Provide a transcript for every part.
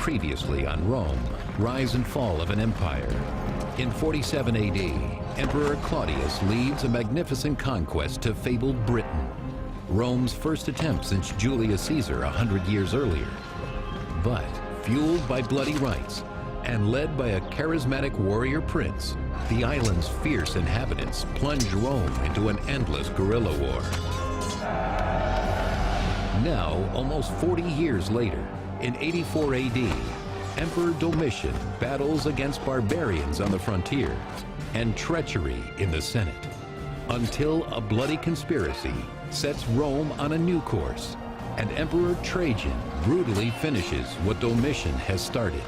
Previously on Rome, rise and fall of an empire. In 47 AD, Emperor Claudius leads a magnificent conquest to fabled Britain, Rome's first attempt since Julius Caesar 100 years earlier. But fueled by bloody rights and led by a charismatic warrior prince, the island's fierce inhabitants plunge Rome into an endless guerrilla war. Now, almost 40 years later, in 84 AD, Emperor Domitian battles against barbarians on the frontier and treachery in the Senate, until a bloody conspiracy sets Rome on a new course, and Emperor Trajan brutally finishes what Domitian has started.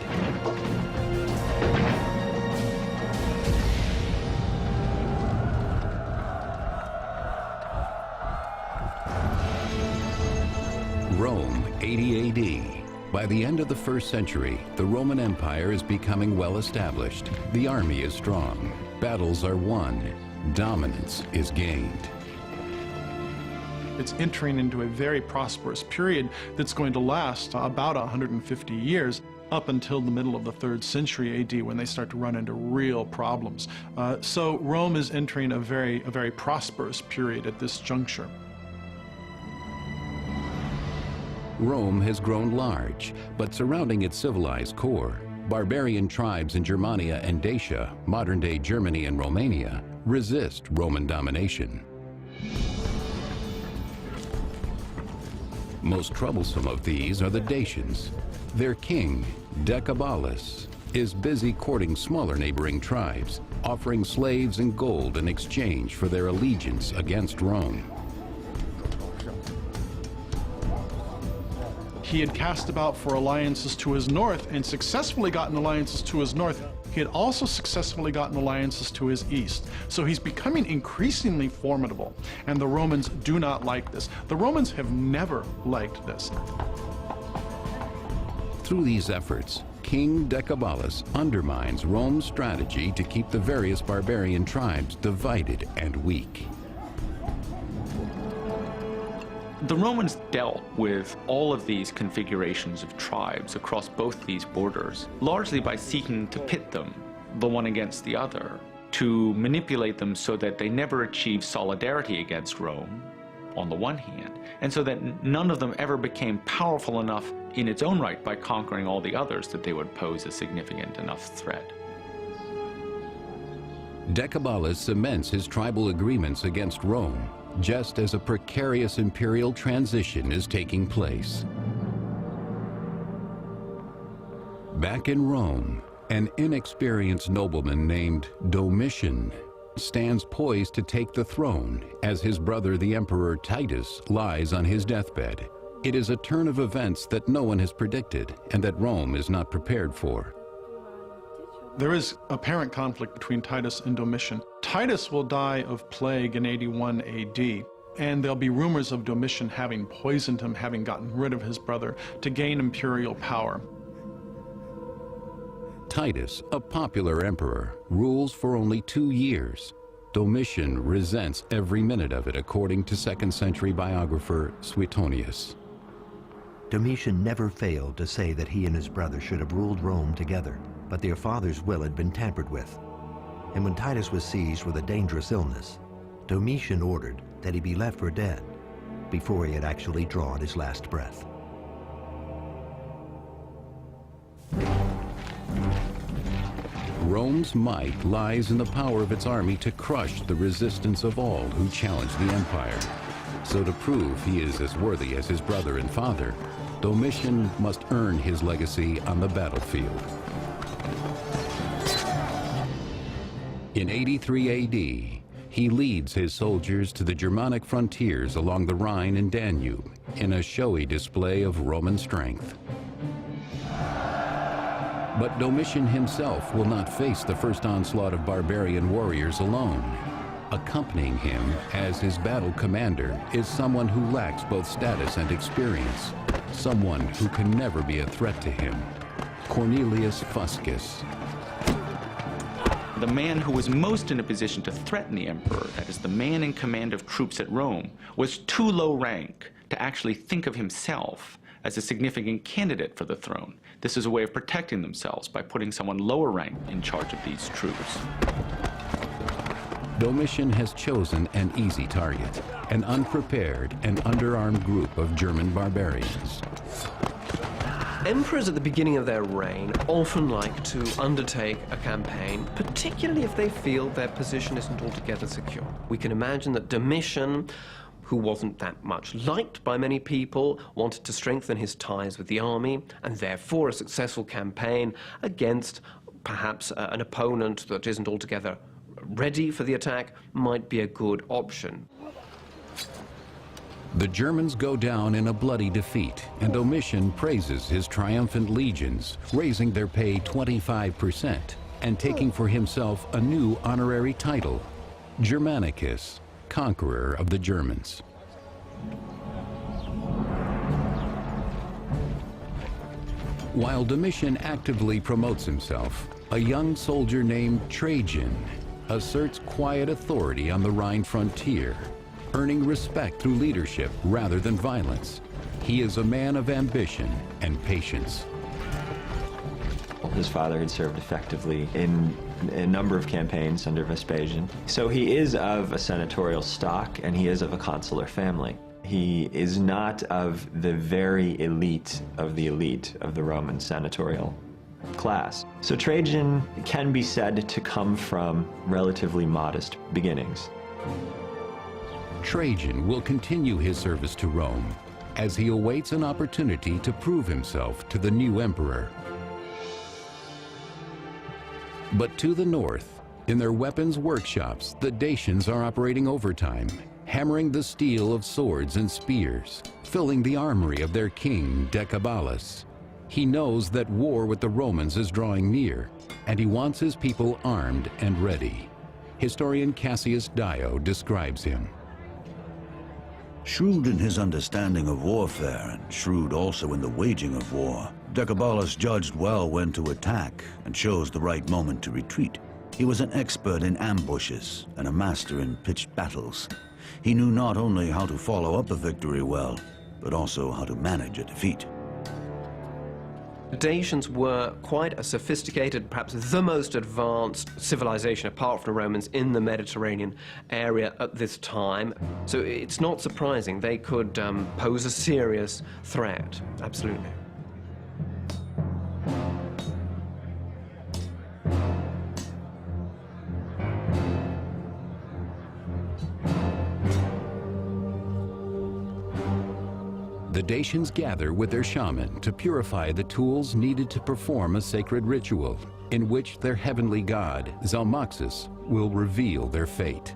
Rome, 80 AD. By the end of the 1st century, the Roman Empire is becoming well established. The army is strong. Battles are won. Dominance is gained. It's entering into a very prosperous period that's going to last about 150 years, up until the middle of the 3rd century AD, when they start to run into real problems. So Rome is entering a very prosperous period at this juncture. Rome has grown large, but surrounding its civilized core, barbarian tribes in Germania and Dacia, modern-day Germany and Romania, resist Roman domination. Most troublesome of these are the Dacians. Their king, Decebalus, is busy courting smaller neighboring tribes, offering slaves and gold in exchange for their allegiance against Rome. He had cast about for alliances to his north and successfully gotten alliances to his north. He had also successfully gotten alliances to his east. So he's becoming increasingly formidable, and the Romans do not like this. The Romans have never liked this. Through these efforts, King Decebalus undermines Rome's strategy to keep the various barbarian tribes divided and weak. The Romans dealt with all of these configurations of tribes across both these borders, largely by seeking to pit them, the one against the other, to manipulate them so that they never achieved solidarity against Rome, on the one hand, and so that none of them ever became powerful enough in its own right by conquering all the others that they would pose a significant enough threat. Decebalus cements his tribal agreements against Rome, just as a precarious imperial transition is taking place. Back in Rome, an inexperienced nobleman named Domitian stands poised to take the throne as his brother, the Emperor Titus, lies on his deathbed. It is a turn of events that no one has predicted and that Rome is not prepared for. There is apparent conflict between Titus and Domitian. Titus will die of plague in 81 AD, and there'll be rumors of Domitian having poisoned him, having gotten rid of his brother to gain imperial power. Titus, a popular emperor, rules for only 2 years. Domitian resents every minute of it, according to 2nd century biographer Suetonius. Domitian never failed to say that he and his brother should have ruled Rome together, but their father's will had been tampered with. And when Titus was seized with a dangerous illness, Domitian ordered that he be left for dead before he had actually drawn his last breath. Rome's might lies in the power of its army to crush the resistance of all who challenge the empire. So to prove he is as worthy as his brother and father, Domitian must earn his legacy on the battlefield. In 83 AD, he leads his soldiers to the Germanic frontiers along the Rhine and Danube in a showy display of Roman strength. But Domitian himself will not face the first onslaught of barbarian warriors alone. Accompanying him as his battle commander is someone who lacks both status and experience, someone who can never be a threat to him, Cornelius Fuscus. The man who was most in a position to threaten the emperor, that is, the man in command of troops at Rome, was too low rank to actually think of himself as a significant candidate for the throne. This is a way of protecting themselves by putting someone lower ranked in charge of these troops. Domitian has chosen an easy target, an unprepared and underarmed group of German barbarians. Emperors at the beginning of their reign often like to undertake a campaign, particularly if they feel their position isn't altogether secure. We can imagine that Domitian, who wasn't that much liked by many people, wanted to strengthen his ties with the army, and therefore a successful campaign against perhaps an opponent that isn't altogether ready for the attack might be a good option. The Germans go down in a bloody defeat, and Domitian praises his triumphant legions, raising their pay 25% and taking for himself a new honorary title, Germanicus, conqueror of the Germans. While Domitian actively promotes himself, a young soldier named Trajan asserts quiet authority on the Rhine frontier, earning respect through leadership rather than violence. He is a man of ambition and patience. His father had served effectively in a number of campaigns under Vespasian. So he is of a senatorial stock, and he is of a consular family. He is not of the very elite of the Roman senatorial class. So Trajan can be said to come from relatively modest beginnings. Trajan will continue his service to Rome as he awaits an opportunity to prove himself to the new emperor. But to the north, in their weapons workshops, the Dacians are operating overtime, hammering the steel of swords and spears, filling the armory of their king, Decebalus. He knows that war with the Romans is drawing near, and he wants his people armed and ready. Historian Cassius Dio describes him. Shrewd in his understanding of warfare, and shrewd also in the waging of war, Decebalus judged well when to attack and chose the right moment to retreat. He was an expert in ambushes and a master in pitched battles. He knew not only how to follow up a victory well, but also how to manage a defeat. The Dacians were quite a sophisticated, perhaps the most advanced civilization apart from the Romans in the Mediterranean area at this time. So it's not surprising they could pose a serious threat, absolutely. The Dacians gather with their shaman to purify the tools needed to perform a sacred ritual in which their heavenly god, Zalmoxis, will reveal their fate.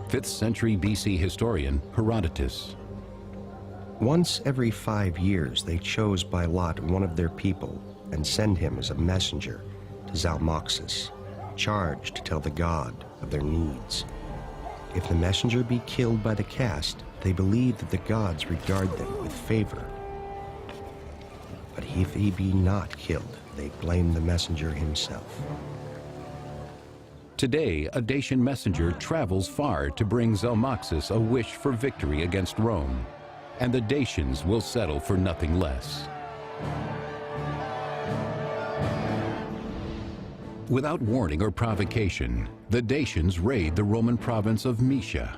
5th century BC historian Herodotus. Once every 5 years they chose by lot one of their people and send him as a messenger to Zalmoxis, charged to tell the god of their needs. If the messenger be killed by the cast, they believe that the gods regard them with favor. But if he be not killed, they blame the messenger himself. Today, a Dacian messenger travels far to bring Zalmoxis a wish for victory against Rome, and the Dacians will settle for nothing less. Without warning or provocation, the Dacians raid the Roman province of Moesia.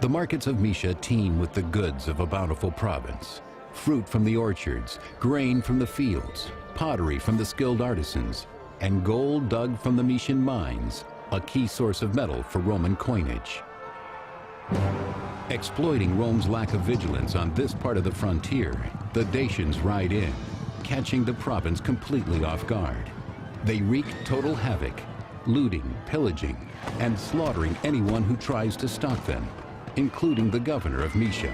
The markets of Moesia teem with the goods of a bountiful province. Fruit from the orchards, grain from the fields, pottery from the skilled artisans, and gold dug from the Moesian mines, a key source of metal for Roman coinage. Exploiting Rome's lack of vigilance on this part of the frontier, the Dacians ride in, catching the province completely off guard. They wreak total havoc, looting, pillaging, and slaughtering anyone who tries to stop them, including the governor of Moesia.